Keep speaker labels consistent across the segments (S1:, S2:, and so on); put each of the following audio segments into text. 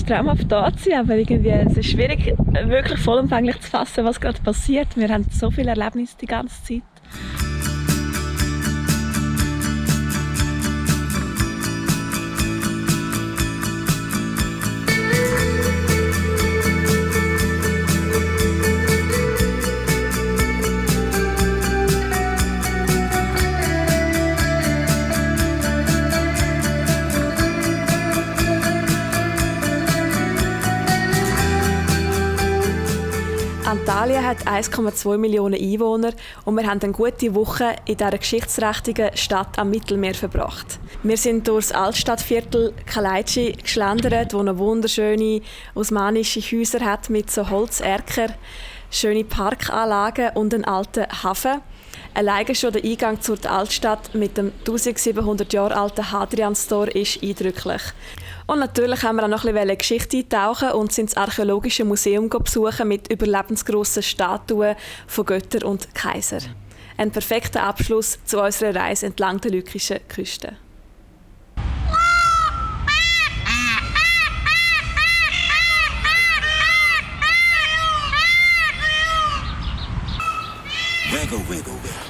S1: traumhaft da zu sein, aber irgendwie, es ist schwierig, wirklich vollumfänglich zu fassen, was gerade passiert. Wir haben so viele Erlebnisse die ganze Zeit. Antalya hat 1,2 Millionen Einwohner und wir haben eine gute Woche in dieser geschichtsträchtigen Stadt am Mittelmeer verbracht. Wir sind durch das Altstadtviertel Kalaitschy geschlendert, das noch wunderschöne osmanische Häuser hat mit so Holzerker, schöne Parkanlagen und einen alten Hafen. Alleine schon der Eingang zur Altstadt mit dem 1700 Jahre alten Hadrianstor ist eindrücklich. Und natürlich haben wir auch noch ein bisschen Geschichte eintauchen und sind das archäologische Museum besuchen mit überlebensgrossen Statuen von Göttern und Kaisern. Ein perfekter Abschluss zu unserer Reise entlang der lykischen Küste.
S2: Wiggle, wiggle, wiggle.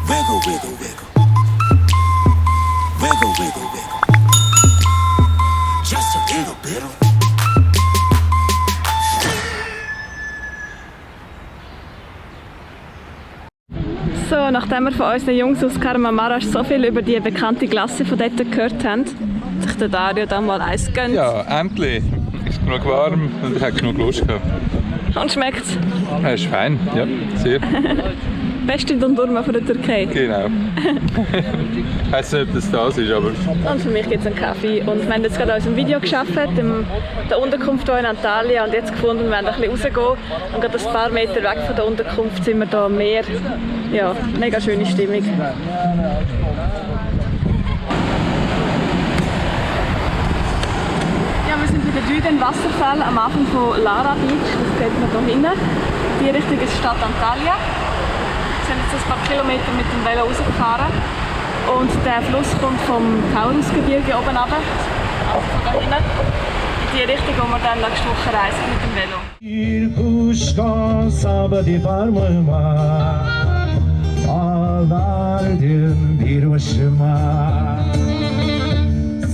S2: Wiggle, wiggle, wiggle. Wiggle, wiggle, wiggle. Just a little bit.
S1: So, nachdem wir von unseren Jungs aus Kahramanmaraş so viel über die bekannte Klasse von dort gehört haben, hat sich der Dario dann mal eins gegönnt.
S3: Ja, endlich. Es ist genug warm und ich habe genug Lust gehabt.
S1: Und schmeckt's?
S3: Ja, ist fein, ja, sehr.
S1: Beste Dondurma von der Türkei.
S3: Genau. Ich weiss nicht, ob das ist, aber...
S1: Und für mich gibt es einen Kaffee. Und wir haben jetzt gerade an unserem Video gearbeitet, in der Unterkunft hier in Antalya, und jetzt gefunden, wir wollen ein bisschen rausgehen. Und gerade ein paar Meter weg von der Unterkunft sind wir hier am Meer. Ja, mega schöne Stimmung. Ja, wir sind bei den Düden Wasserfall am Anfang von Lara Beach. Das sieht man hier hinten. Die Richtung ist Stadt Antalya. Wir sind jetzt ein paar Kilometer mit dem Velo rausgefahren. Und der Fluss kommt vom Taurusgebirge oben runter. Also von da hinten. In die Richtung, wo wir dann nächste Woche reisen mit dem Velo.
S4: Bir kuş kalsabdı parmağıma, ağlardım bir başıma.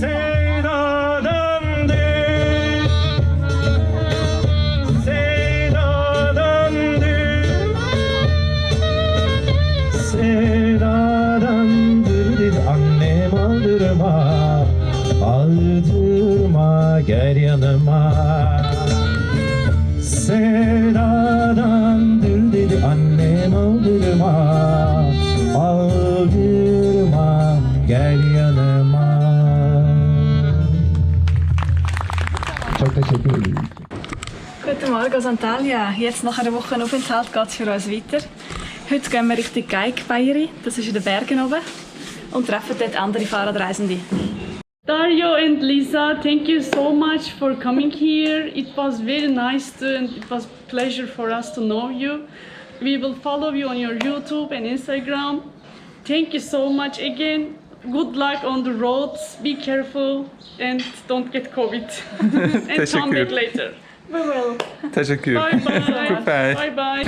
S4: Sevdadandı, sevdadandı, sevdadandır dedi annem aldırma, aldırma gel yanıma. Sevdadandır dedi annem aldırma, aldırma gel yanıma. Çok teşekkür ederim.
S1: Guten Morgen aus Antalya. Jetzt nach einer Woche Aufenthalt geht es für uns weiter. Heute gehen wir Richtung Geigbayeri, das ist in den Bergen oben, und treffen dort andere Fahrradreisende.
S5: Dario and Lisa, thank you so much for coming here. It was very nice and it was a pleasure for us to know you. We will follow you on your YouTube and Instagram. Thank you so much again. Good luck on the roads. Be careful and don't get COVID. And come back later.
S1: We will.
S3: Teşekkür.
S5: Bye bye.
S3: Goodbye.
S5: Bye bye.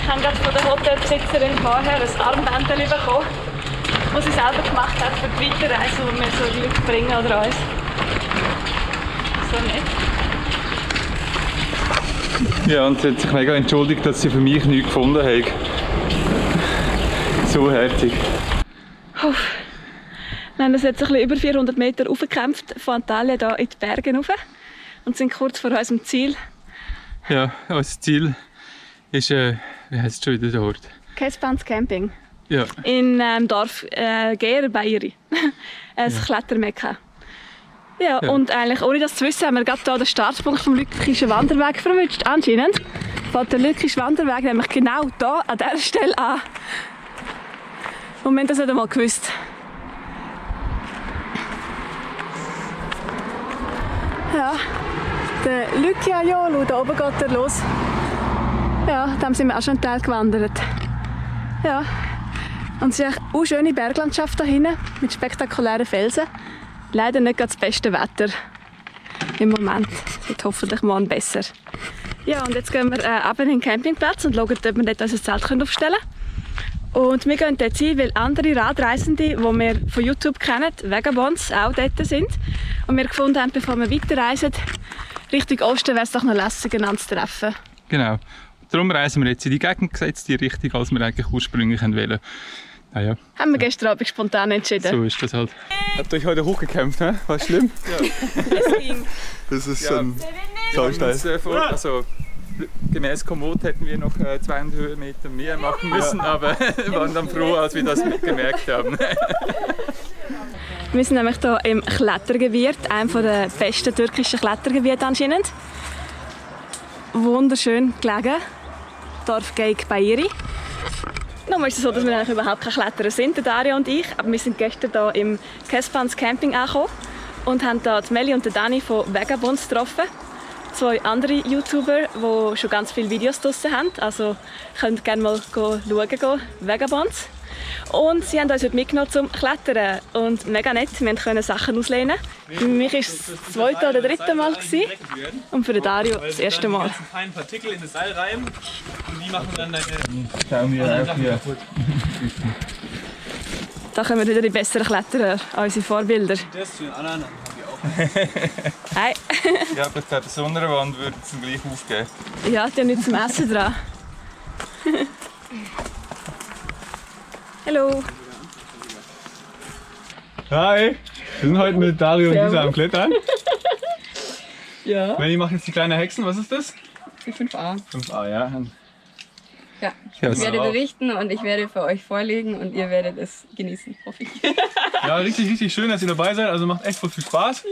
S1: Ich habe gerade von der Hotelbesitzerin vorher ein Armband bekommen, das sie selber gemacht hat für die Weiterreise, die wir so Glück bringen oder uns. So nett.
S3: Ja, und sie hat sich mega entschuldigt, dass sie für mich nichts gefunden hat. So herzig.
S1: Wir haben uns jetzt ein bisschen über 400 Meter hochgekämpft von Antalya hier in die Berge rauf und sind kurz vor unserem Ziel.
S3: Ja, unser Ziel ist, wie heisst es schon wieder dort?
S1: Kespans Camping.
S3: Ja.
S1: In Dorf Geerbayeri. Ein Klettermekka. Ja, und eigentlich ohne das zu wissen, haben wir gerade hier den Startpunkt vom Lykischen Wanderweg verwünscht. Anscheinend fängt der Lykische Wanderweg nämlich genau hier an dieser Stelle an. Moment, das nicht einmal gewusst. Ja, der Lykia Jolu, da oben geht er los. Ja, dem sind wir auch schon einen Teil gewandert. Ja. Und es ist auch schöne Berglandschaft da hinten mit spektakulären Felsen. Leider nicht gerade das beste Wetter im Moment. Es wird hoffentlich morgen besser. Ja, und jetzt gehen wir runter in den Campingplatz und schauen, ob wir dort unser Zelt aufstellen können. Und wir gehen dort hin, weil andere Radreisende, die wir von YouTube kennen, Vagabonds, auch dort sind. Und wir gefunden haben, bevor wir weiterreisen, Richtung Osten wäre es doch noch lässig, einander zu treffen.
S3: Genau. Darum reisen wir jetzt in die gegengesetzte Richtung, als wir eigentlich ursprünglich wollten. Naja.
S1: Haben wir gestern Abend spontan entschieden.
S3: So ist das halt. Habt ihr euch heute hochgekämpft, ne? War schlimm?
S6: Das ist schon sausteil.
S3: Also, gemäß Komoot hätten wir noch 200 Höhenmeter mehr machen müssen, aber waren dann froh, als wir das gemerkt haben.
S1: Wir sind nämlich hier im Klettergebiet, einem der besten türkischen Klettergebiete anscheinend. Wunderschön gelegen, Dorf Geyik Bayeri. Nun ist es so, dass wir eigentlich überhaupt keine Kletterer sind, der Dario und ich. Aber wir sind gestern hier im Kespans Camping angekommen und haben hier die Melli und den Dani von Vagabonds getroffen. 2 andere YouTuber, die schon ganz viele Videos draussen haben. Also könnt gerne mal schauen, Vagabonds. Und sie haben uns heute mitgenommen zum Klettern. Und mega nett, wir konnten Sachen auslehnen. Für mich war es das 2. oder 3. Mal und für den Dario das 1. Mal.
S7: Feinen Partikel in das Seil reiben und die machen dann deine.
S3: Schauen wir auf hier.
S1: Da kommen wieder die besseren Kletterer, unsere Vorbilder.
S7: Das zu den anderen haben wir auch.
S1: Hi!
S3: Ja, aber der Sonnenwand würde es gleich aufgeben.
S1: Ja, die haben nichts zum Essen dran. Hallo!
S6: Hi! Wir sind heute mit Dario und Lisa am Klettern.
S8: Ja,
S6: Melli macht jetzt die kleine Hexen, was ist das?
S8: die 5a.
S6: 5a, ja.
S8: Ja,
S3: Ja,
S8: ich werde berichten und ich werde für euch vorlegen und ihr werdet es genießen, hoffe ich.
S6: Ja, richtig, richtig schön, dass ihr dabei seid. Also macht echt voll viel Spaß.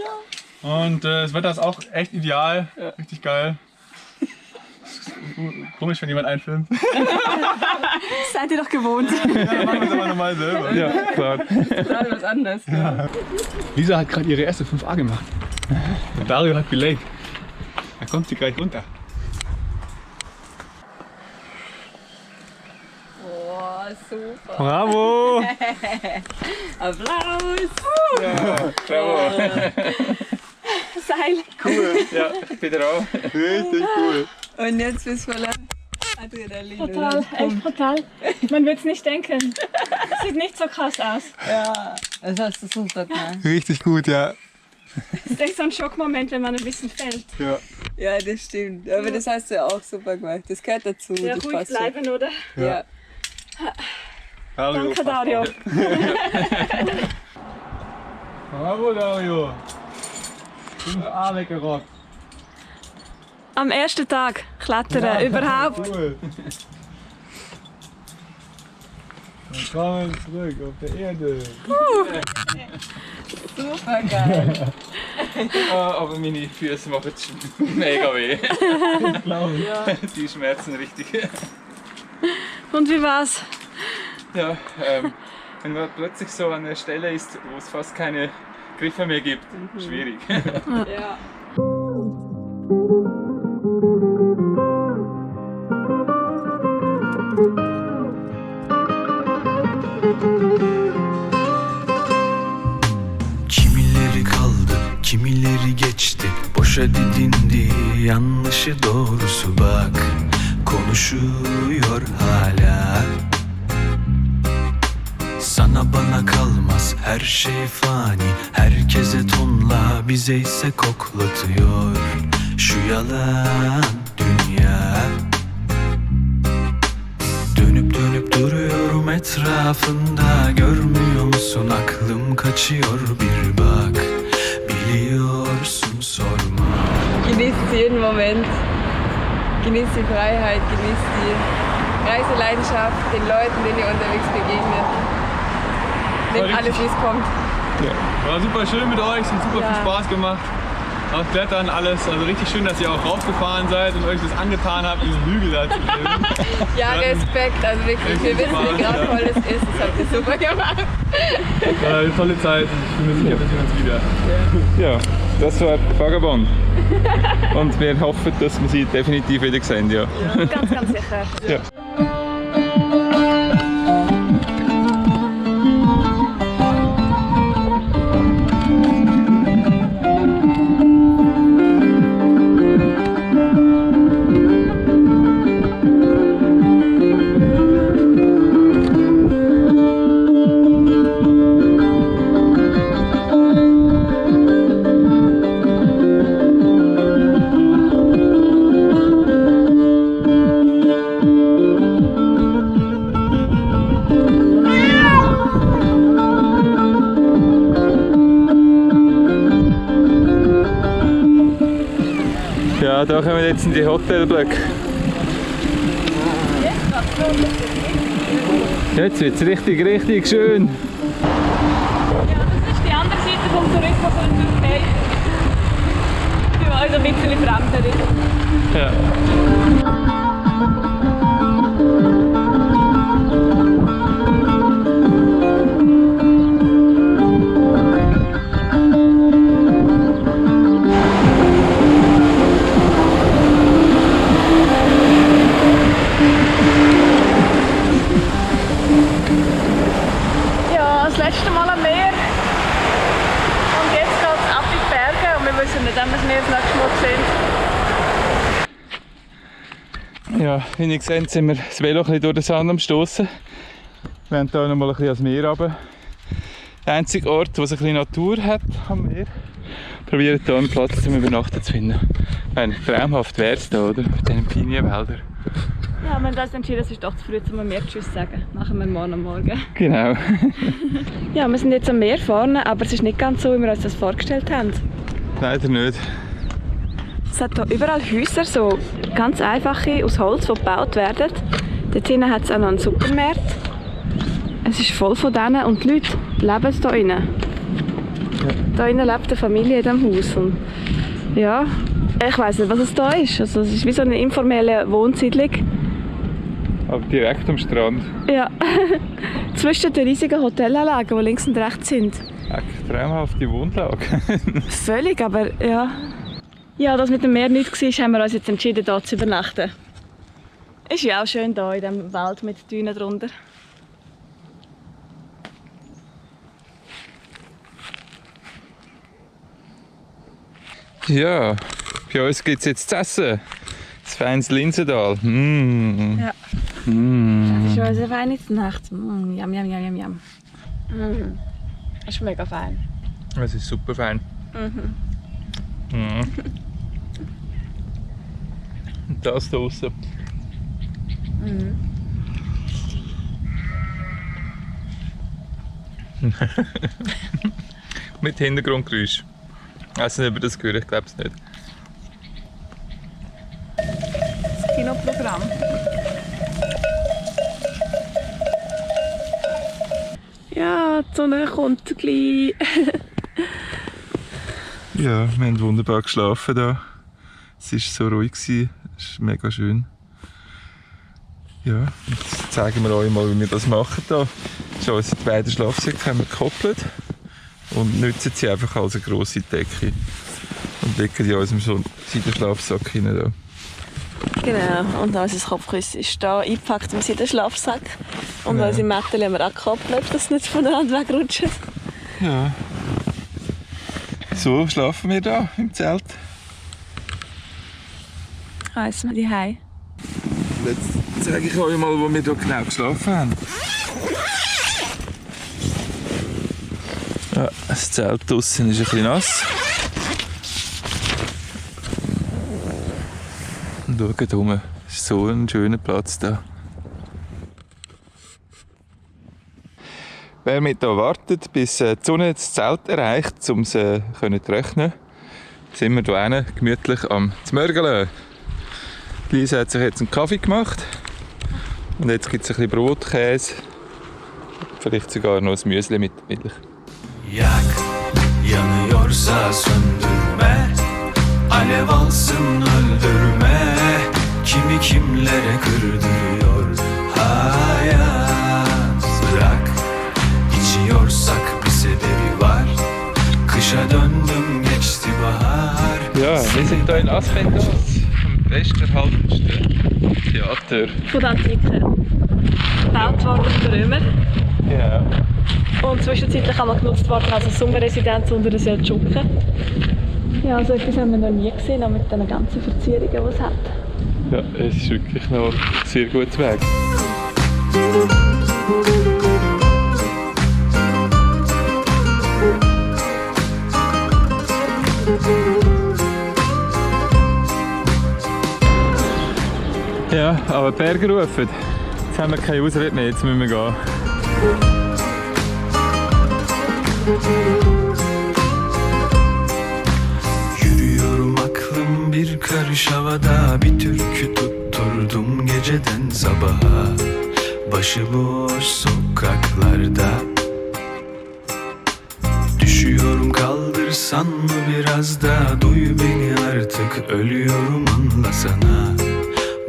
S6: Und das Wetter ist auch echt ideal. Richtig geil. Komisch, wenn jemand einfilmt.
S1: Seid ihr doch gewohnt?
S6: Ja, dann machen wir es aber normal selber.
S3: Ja, klar.
S8: Gerade was anderes. Ja.
S6: Lisa hat gerade ihre erste 5a gemacht. Und Dario hat belayed. Da kommt sie gleich runter.
S8: Boah, super.
S6: Bravo!
S8: Applaus!
S3: Bravo.
S1: Seil!
S3: Cool. Ja, wieder auch.
S6: Richtig cool.
S8: Und jetzt bist du voller Adrenalin.
S1: Brutal,
S8: oder?
S1: echt brutal. Man würde es nicht denken. Sieht nicht so krass aus.
S8: Ja, das hast du super gemacht.
S6: Richtig gut, ja.
S1: Das ist echt so ein Schockmoment, wenn man ein bisschen fällt.
S8: Ja, das stimmt. Aber das hast du auch super gemacht. Das gehört dazu.
S1: Ja,
S8: das
S1: ruhig
S8: passt schon.
S1: bleiben, oder?
S8: Ja.
S1: Danke, Dario.
S6: Bravo, Dario. 5a weggerockt.
S1: Am ersten Tag klettern, überhaupt.
S6: Cool. Willkommen zurück auf der Erde.
S8: Super geil.
S3: Aber meine Füße machen mega weh. Die schmerzen richtig.
S1: Und wie war's?
S3: Ja, wenn man plötzlich so an einer Stelle ist, wo es fast keine Griffe mehr gibt, schwierig.
S8: Ja.
S2: Kimileri kaldı, kimileri geçti. Boşa didindi, yanlışı doğrusu bak. Konuşuyor hala. Sana bana kalmaz, her şey fani. Herkese tonla, bize ise koklatıyor şu yalan dünya. Dönüp dönüp duruyorum etrafında. Görmüyor musun, aklım kaçıyor, bir bak. Biliyorsun, sorma.
S8: Genießt jeden Moment. Genießt die Freiheit, genießt die Reiseleidenschaft, den Leuten, denen ihr unterwegs begegnet. Nehmt alles, wie es kommt.
S6: War super schön mit euch, es hat super viel Spaß gemacht. Auch Klettern, alles. Also richtig schön, dass ihr auch raufgefahren seid und euch das angetan habt, diesen Hügel da zu nehmen.
S8: Ja, Respekt, also wirklich, wir wissen, wie grauenvoll es ist. Das habt ihr super gemacht.
S6: War eine tolle Zeit und ich bin mir sicher, wir sehen uns wieder.
S3: Ja, das war Vagabond. Und wir hoffen, dass wir sie definitiv wieder sehen. Ja.
S1: Ganz, ganz sicher.
S3: Ja. Ja, da kommen wir jetzt in die Hotelblöcke. Jetzt wird es richtig, richtig schön.
S5: Ja, das ist die andere Seite vom Tourismus in der Türkei. Die uns ein bisschen fremder ist.
S3: Ja.
S5: Ja, das letzte Mal am Meer. Und jetzt geht es ab in die Berge und wir wissen nicht, ob wir das Meer das nächste Mal sehen.
S3: Ja, wie ihr seht, sind wir das Velo ein bisschen durch den Sand am Stossen. Wir haben hier noch mal ein bisschen ans Meer runter. Der einzige Ort, wo es ein bisschen Natur hat am Meer. Probieren hier einen Platz zum Übernachten zu finden. Ich meine, traumhaft wäre es hier, oder? Mit diesen Pinienwäldern.
S5: Ja, wir haben uns entschieden, es ist doch zu früh, um am Meer Tschüss zu sagen. Machen wir morgen am Morgen.
S3: Genau.
S1: Ja, wir sind jetzt am Meer vorne, aber es ist nicht ganz so, wie wir uns das vorgestellt haben.
S3: Leider nicht.
S1: Es hat hier überall Häuser, so ganz einfache, aus Holz, die gebaut werden. Dort hinten hat es auch noch einen Supermarkt. Es ist voll von denen und die Leute leben hier drinnen. Hier drinnen lebt eine Familie in diesem Haus. Und ja, ich weiss nicht, was es da ist. Also, es ist wie so eine informelle Wohnsiedlung.
S3: Aber direkt am Strand.
S1: Ja, zwischen den riesigen Hotelanlagen, die links und rechts sind.
S3: Echt traumhafte Wohnlage.
S1: Völlig, aber ja. Ja, dass mit dem Meer nichts war, haben wir uns jetzt entschieden, hier zu übernachten. Ist ja auch schön hier in diesem Wald mit Dünen drunter.
S3: Ja, bei uns gibt es jetzt zu essen. Das feines Linsendal. Mm.
S1: Ja.
S3: Mm.
S1: Das ist unsere Weihnachtsnacht. Yum, yum, yum, yum, yum. Das ist mega fein.
S3: Das ist super fein. Mm. Und das da draussen. Mit Hintergrundgeräusch. Ich weiß nicht, ob ihr das gehört, ich glaube es nicht.
S1: Das Kinoprogramm. Ja, die Sonne kommt gleich.
S3: Ja, wir haben wunderbar geschlafen hier. Es war so ruhig, es ist mega schön. Ja, jetzt zeigen wir euch mal, wie wir das machen hier. Schon unsere beiden Schlafsäcke haben wir gekoppelt und nutzen sie einfach als eine grosse Decke und legen die in unserem Seidenschlafsack hinein.
S1: Genau, und unser Kopfkissen ist hier eingepackt in den Schlafsack. Und
S3: Ja.
S1: unsere Mäntel haben wir auch gekoppelt, dass sie nicht voneinander wegrutschen.
S3: Ja. So schlafen wir hier im Zelt.
S1: Heissen wir die Hause.
S3: Jetzt zeige ich euch mal, wo wir hier genau geschlafen haben. Ja, das Zelt draussen ist ein bisschen nass. Und schaut rum, es ist so ein schöner Platz hier. Wer mit hier wartet, bis die Sonne das Zelt erreicht, um es zu trocknen, sind wir hier hinten gemütlich am Zmörgeln. Lisa hat sich jetzt einen Kaffee gemacht. Und jetzt gibt es ein bisschen Brot, Käse, vielleicht sogar noch ein Müsli mit Milch.
S2: Yak, yanıyorsa söndürme. Alev alsın öldürme. Kimi kimlere kırdırıyor hayat. Bırak, içiyorsak bir sebebi var. Kışa döndüm geçti bahar.
S3: Ja, wir sind hier in Aspendos, am besterhaltensten Theater.
S1: Von der Antike. Gebaut worden von den Römern.
S3: Genau.
S1: Und zwischenzeitlich auch mal genutzt worden als Sommerresidenz unter den Seldschuken. Ja, so etwas haben wir noch nie gesehen, auch mit den ganzen Verzierungen, die es hat.
S3: Ja, es ist wirklich noch ein sehr guter Weg. Ja, aber die Berge rufen. Jetzt haben wir keine Ausrede mehr, jetzt müssen wir gehen.
S2: Yürüyorum aklım bir karış. Sarhoş havada bir türkü tutturdum geceden sabaha. Başıboş sokaklarda düşüyorum, kaldırsan mı biraz da? Duy beni artık, ölüyorum anlasana.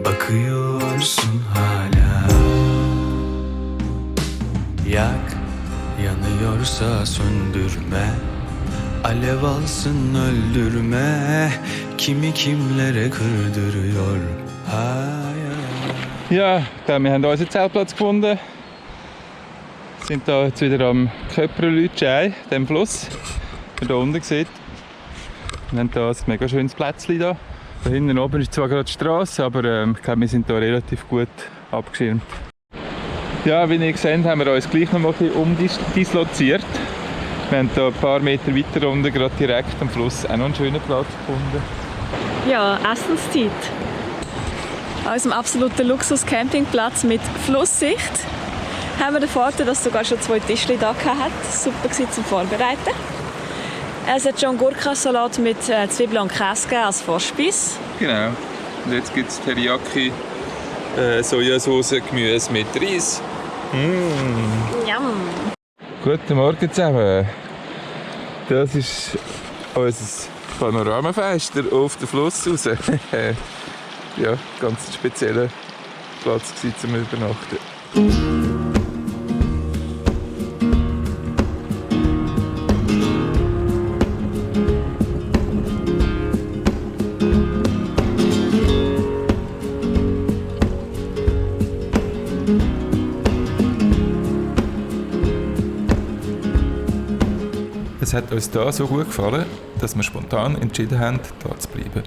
S2: Bakıyorsun hala. Yak, yanıyorsa söndürme. Alev alsın öldürme. Kimi kimlere kırdırıyor hayat.
S3: Ja, wir haben unseren Zeltplatz gefunden. Sind da jetzt wieder am Köprelütschei, dem Fluss, wie ihr hier unten seht. Wir haben hier ein mega schönes Plätzchen da. Da hinten oben ist zwar gerade die Straße, aber ich glaube, wir sind hier relativ gut abgeschirmt. Ja, wie ihr seht, haben wir uns gleich noch mal ein bisschen umdisloziert. Wir haben hier ein paar Meter weiter unten, gerade direkt am Fluss, auch noch einen schönen Platz gefunden.
S1: Ja, Essenszeit. An unserem absoluten Luxus-Campingplatz mit Flusssicht haben wir den Vorteil, dass es sogar schon 2 Tischchen da hat. Super zum Vorbereiten. Es hat schon Gurkensalat mit Zwiebeln und Käse gegeben als Vorspeise.
S3: Genau. Und jetzt gibt es Teriyaki, Sojasauce, Gemüse mit Reis.
S1: Yum.
S3: Guten Morgen zusammen. Das ist unser Panoramafenster auf den Fluss raus. Ja, ganz spezieller Platz zum Übernachten. Es hat uns hier so gut gefallen, dass wir spontan entschieden haben, hier zu bleiben.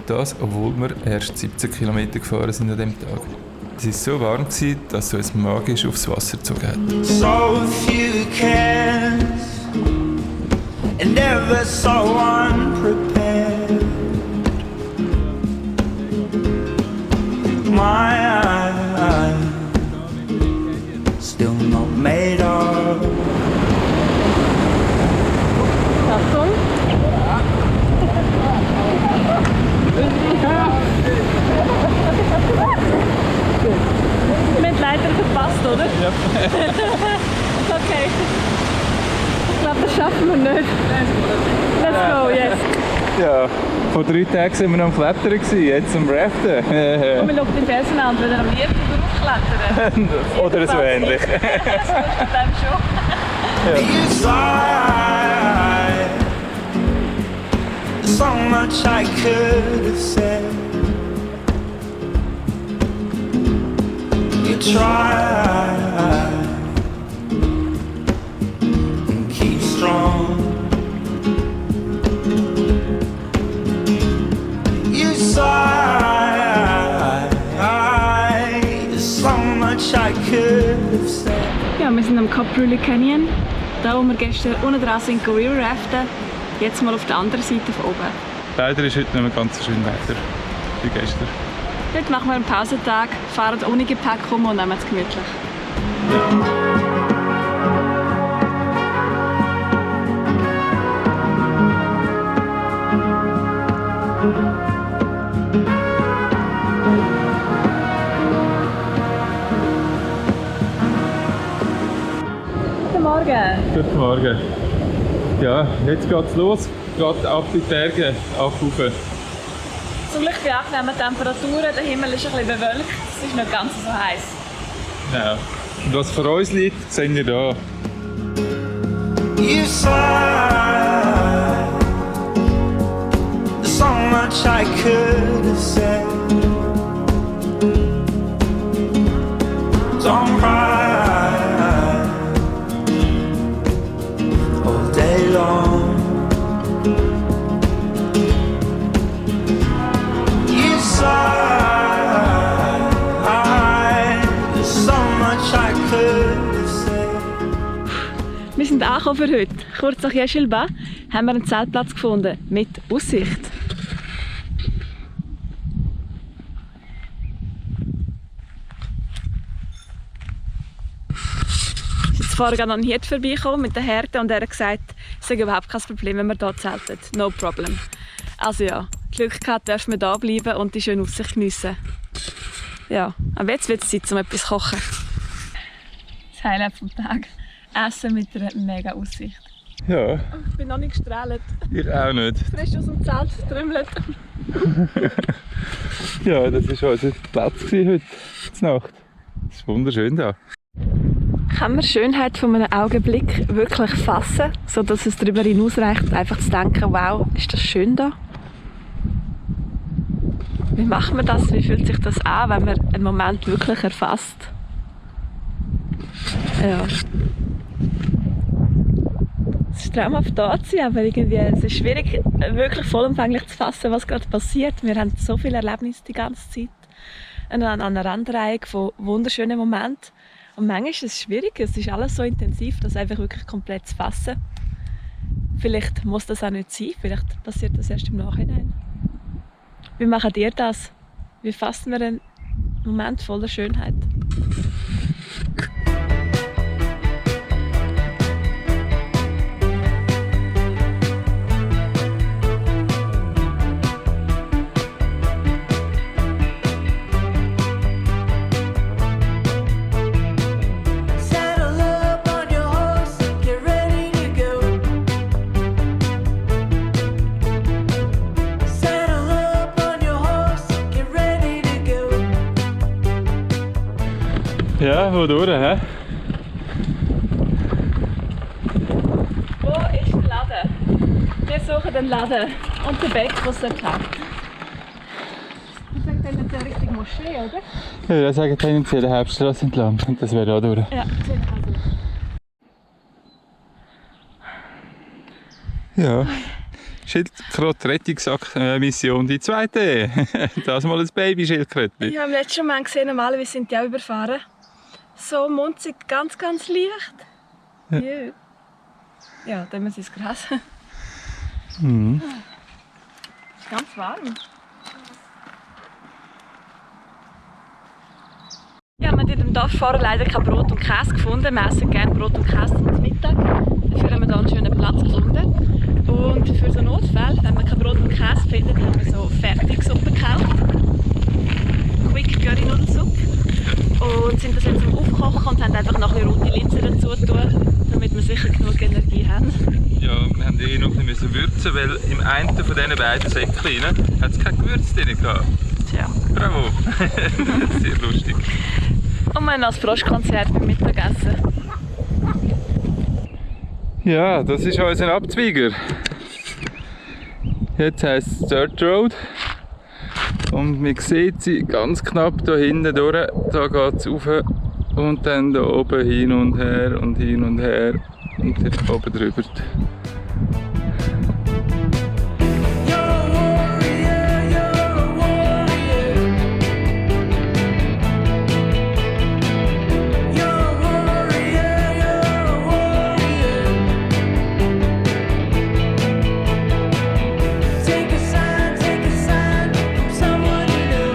S3: Das, obwohl wir erst 17 Kilometer gefahren sind an diesem Tag. Es war so warm, dass es uns magisch aufs Wasser gezogen hat.
S2: So few cares and never so unprepared. My eyes still not made of.
S1: Achtung. Wir haben leider verpasst, oder? Ja. Okay. Ich glaube, das schaffen wir nicht. Let's go, yes.
S3: Ja, vor 3 Tagen waren wir am Klettern, jetzt am Raften.
S1: Und wir schauen den Felsen an, wenn er am liebsten draufklettern.
S3: Oder so ähnlich.
S1: Das ist mit dem schon.
S2: Inside, so much I could have said. You try and keep strong. You sigh, so much I could have said.
S1: Ja, wir sind am Köprelü Canyon. Da, wo wir gestern unten dran sind, River raften. Jetzt mal auf der anderen Seite von oben.
S3: Leider ist heute nicht mehr ganz so schön Wetter wie gestern.
S1: Heute machen wir einen Pausentag, fahren ohne Gepäck rum und nehmen es gemütlich. Guten Morgen.
S3: Guten Morgen. Ja, jetzt geht's los. Geht ab die Berge, ab rauf.
S1: Zum Glück bei angenehmen Temperaturen, der Himmel ist ein bisschen bewölkt, es ist nicht ganz so heiß.
S3: Ja. Und was vor uns liegt, sehen wir hier.
S2: You sigh, so much I could have said. Don't cry all day long. You sigh, so much I could have said.
S1: Wir sind angekommen für heute. Kurz nach Yeşilba haben wir einen Zeltplatz gefunden mit Aussicht. Jetzt vorher gerade noch ein Hirt vorbeigekommen mit der Härte und er hat gesagt, es sei überhaupt kein Problem, wenn wir hier zelten. No problem. Also ja, Glück gehabt, dürfen wir da bleiben und die schöne Aussicht geniessen. Ja, aber jetzt wird es Zeit, um etwas zu kochen. Das Highlight vom Tag. Essen mit einer mega Aussicht.
S3: Ja,
S1: Ich bin noch nicht gestrahlt.
S3: ich auch nicht.
S1: Frisch aus dem Zelt trümmelt.
S3: Ja, das war unser Platz heute Nacht. Es ist wunderschön da.
S1: Kann man die Schönheit von einem Augenblick wirklich fassen, sodass es darüber hinausreicht, einfach zu denken, wow, ist das schön da? Wie macht man das? Wie fühlt sich das an, wenn man einen Moment wirklich erfasst? Ja. Es ist traumhaft da zu sein, aber irgendwie, es ist schwierig, wirklich vollumfänglich zu fassen, was gerade passiert. Wir haben so viele Erlebnisse die ganze Zeit. Eine Aneinanderreihung von wunderschönen Momenten. Und manchmal ist es schwierig, es ist alles so intensiv, das einfach wirklich komplett zu fassen. Vielleicht muss das auch nicht sein, vielleicht passiert das erst im Nachhinein. Wie macht ihr das? Wie fassen wir einen Moment voller Schönheit?
S2: Saddle up on your horse, get ready to go. Saddle up on your horse, get ready to go.
S3: Ja, wodurch, hä?
S1: Wo ist der Laden? Wir suchen den Laden und den Bäck, der es dort hat. Ich sage dann nicht der richtige Moschee, oder?
S3: Ich würde sagen, tendenziell die Hauptstraße entlang. Und das wäre auch durch.
S1: Ja,
S3: Ja. Schildkröte-Rettungsmission, die zweite. Das mal ein Baby-Schildkrötchen.
S1: Ich habe im letzten Moment gesehen, normalerweise sind die auch überfahren. So munzig, ganz, ganz leicht. Ja, ja dann ist es Gras.
S3: Mhm.
S1: Es ist ganz warm. Ja, wir haben in dem Dorf vorher leider kein Brot und Käse gefunden. Wir essen gerne Brot und Käse zum Mittag. Dafür haben wir hier einen schönen Platz gefunden. Und für so Notfälle, wenn wir kein Brot und Käse finden, haben wir so Fertigsuppe gekauft. Quick Curry Nudelsuppe. Und sind das jetzt am Aufkochen und haben einfach noch ein bisschen rote Linsen dazu getan, damit wir sicher genug Energie haben.
S3: Ja, wir haben noch ein bisschen würzen, weil im einen von diesen beiden Säckchen hat es kein Gewürz drin gehabt.
S1: Tja.
S3: Bravo! Sehr lustig.
S1: Und wir haben noch ein Froschkonzert beim Mittagessen.
S3: Ja, das ist unser Abzweiger. Jetzt heisst es Dirt Road. Und man sieht sie ganz knapp hier hinten durch. Da geht es rauf und dann hier oben hin und her und hin und her und dort oben drüber.
S2: You're a warrior, you're a warrior. You're a warrior, you're a warrior. Take a sign from someone you know.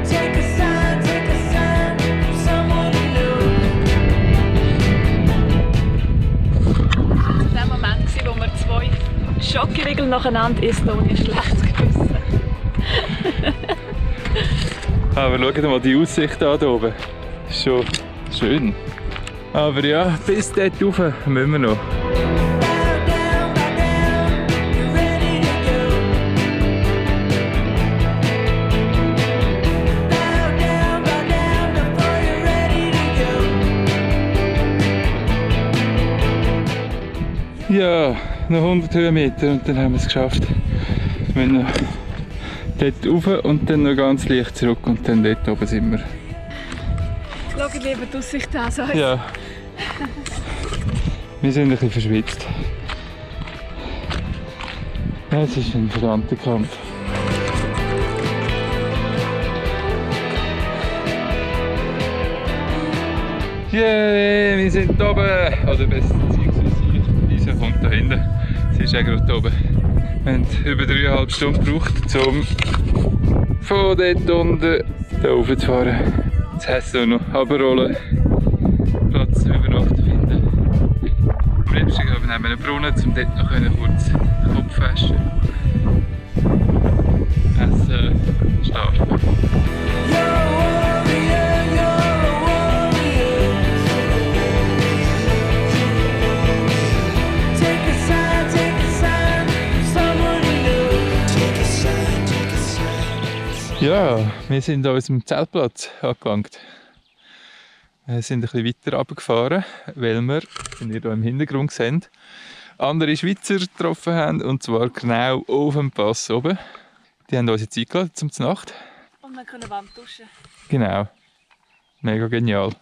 S2: Take a sign from someone you know.
S1: Das war der Moment, wo wir 2 Schokoriegel nacheinander essen ohne schlechtes Gewissen.
S3: Aber schaut mal die Aussicht an hier oben. Das ist schon schön. Aber ja, bis dort rauf müssen wir noch.
S2: Bow down, you're ready to go. Bow down before you're ready to go.
S3: Ja, noch 100 Höhenmeter und dann haben wir es geschafft. Wir müssen noch dort rauf und dann noch ganz leicht zurück und dann dort oben sind wir.
S1: Schau lieber die Aussicht an. So.
S3: Ja. Wir sind ein bisschen verschwitzt. Ja, es ist ein verdammter Kampf. Yeah, wir sind oben! Oder besser beziehungsweise Lisa kommt da hinten. Sie ist auch gerade oben. Wir haben über 3,5 Stunden gebraucht, um von dort unten hier rauf zu fahren. Jetzt heisst es auch noch runterrollen, Platz über Nacht finden. Im liebsten neben einem Brunnen, um dort noch kurz den Kopf waschen, essen, schlafen. Ja, wir sind an unserem Zeltplatz angelangt. Wir sind ein bisschen weiter runtergefahren, weil wir, wie ihr hier im Hintergrund seht, andere Schweizer getroffen haben, und zwar genau auf dem Pass oben. Die haben uns Zeit gelassen zum Nacht.
S1: Und wir können warm duschen.
S3: Genau. Mega genial.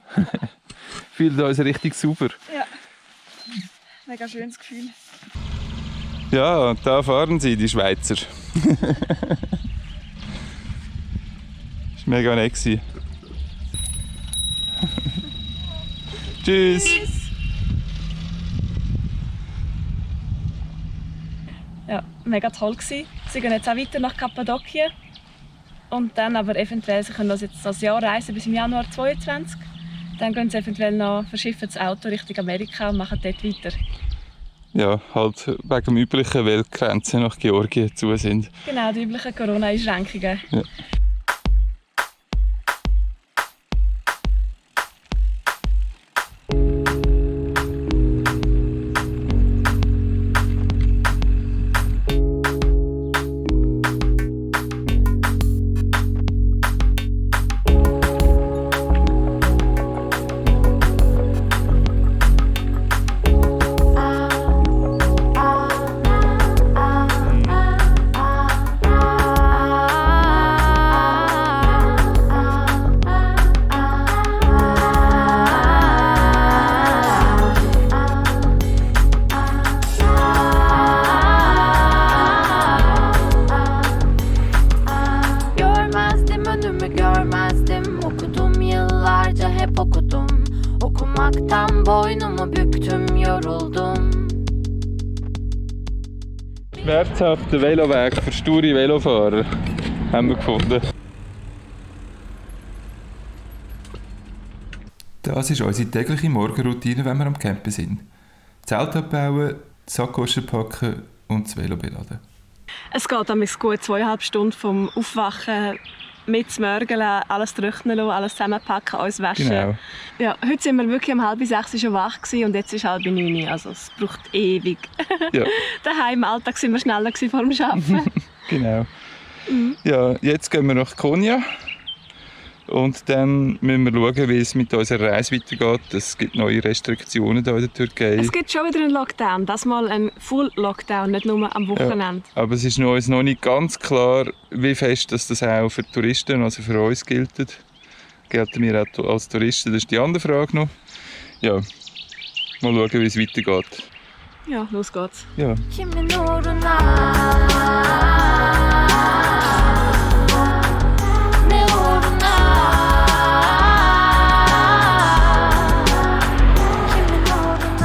S3: Fühlt uns richtig super.
S1: Ja. Mega schönes Gefühl.
S3: Ja, da fahren sie, die Schweizer. Das war mega nett. Tschüss!
S1: Ja, mega toll gewesen. Sie gehen jetzt auch weiter nach Kappadokien. Und dann aber eventuell, sie können jetzt das Jahr reisen bis im Januar 2022. Dann gehen sie eventuell noch, verschiffen das Auto Richtung Amerika und machen dort weiter.
S3: Ja, halt wegen dem üblichen, weil die Grenzen nach Georgien zu sind.
S1: Genau, die üblichen Corona-Einschränkungen.
S3: Ja. Schmerzhaften Veloweg für sture Velofahrer haben wir gefunden. Das ist unsere tägliche Morgenroutine, wenn wir am Campen sind. Zelt abbauen, die Sackkosten packen und das Velo beladen.
S1: Es geht dann gut 2,5 Stunden vom Aufwachen mit zum Mörgeln, alles trocknen lassen, alles zusammenpacken, alles waschen.
S3: Genau.
S1: Ja, heute sind wir wirklich um 5:30 schon wach gewesen und jetzt ist 8:30. Also es braucht ewig.
S3: Ja.
S1: Daheim im Alltag sind wir schneller vor dem Arbeiten.
S3: Genau. Ja, jetzt gehen wir nach Konya. Und dann müssen wir schauen, wie es mit unserer Reise weitergeht. Es gibt neue Restriktionen hier in der Türkei.
S1: Es gibt schon wieder einen Lockdown. Das mal ein Full-Lockdown, nicht nur am Wochenende.
S3: Ja, aber es ist uns noch nicht ganz klar, wie fest das auch für Touristen, also für uns gilt. Gelten wir auch als Touristen? Das ist die andere Frage noch. Ja, mal schauen, wie es weitergeht.
S1: Ja, los geht's.
S3: Ja.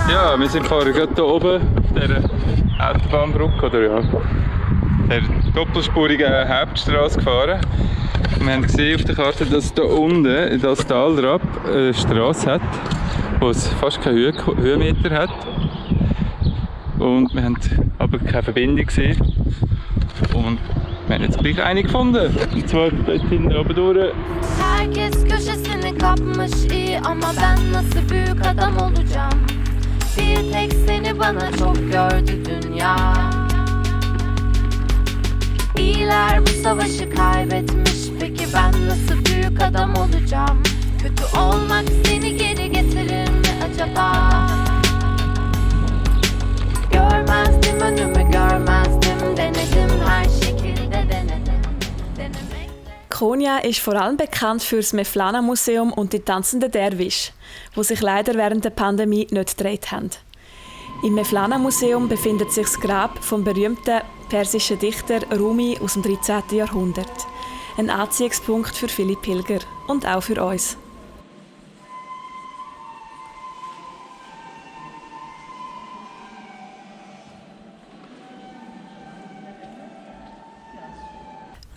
S3: Ja, wir sind vorher gerade hier oben auf dieser Autobahnbrücke, oder ja, der doppelspurigen Hauptstraße gefahren. Wir haben gesehen auf der Karte, dass hier unten in das Tal herab eine Straße hat, wo es fast keine Höhenmeter hat. Und wir haben aber keine Verbindung gesehen. Und wir haben jetzt gleich eine gefunden. Und zwar dort hinten oben durch.
S9: Herkes köşesini kapmış iyi ama ben nasıl büyük adam olacağım? Bir tek seni bana çok gördü dünya. İyiler bu savaşı kaybetmiş. Peki ben nasıl büyük adam olacağım? Kötü olmak seni geri getirir mi acaba? Görmezdim önümü görmezdim. Denedim her şekilde denedim.
S1: Konya ist vor allem bekannt für das Mevlana-Museum und die tanzenden Derwisch, die sich leider während der Pandemie nicht gedreht haben. Im Mevlana-Museum befindet sich das Grab vom berühmten persischen Dichter Rumi aus dem 13. Jahrhundert. Ein Anziehungspunkt für viele Pilger und auch für uns.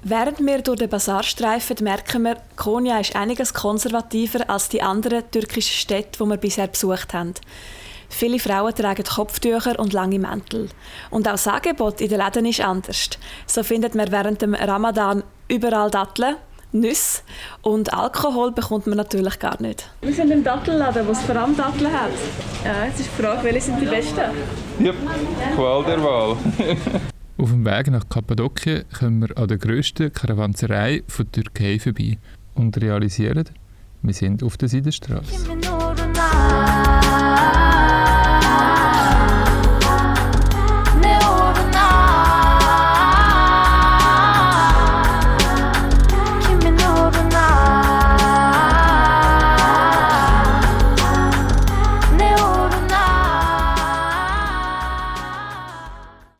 S1: Während wir durch den Basar streifen, merken wir, Konya ist einiges konservativer als die anderen türkischen Städte, die wir bisher besucht haben. Viele Frauen tragen Kopftücher und lange Mäntel. Und auch das Angebot in den Läden ist anders. So findet man während dem Ramadan überall Datteln, Nüsse und Alkohol bekommt man natürlich gar nicht.
S5: Wir sind im Dattelladen, wo es vor allem Datteln hat. Ja, jetzt ist die Frage, welche sind die besten?
S3: Ja, Qual der Wahl.
S10: Auf dem Weg nach Kappadokien kommen wir an der grössten Karawanserei von Türkei vorbei und realisieren, wir sind auf der Seidenstraße.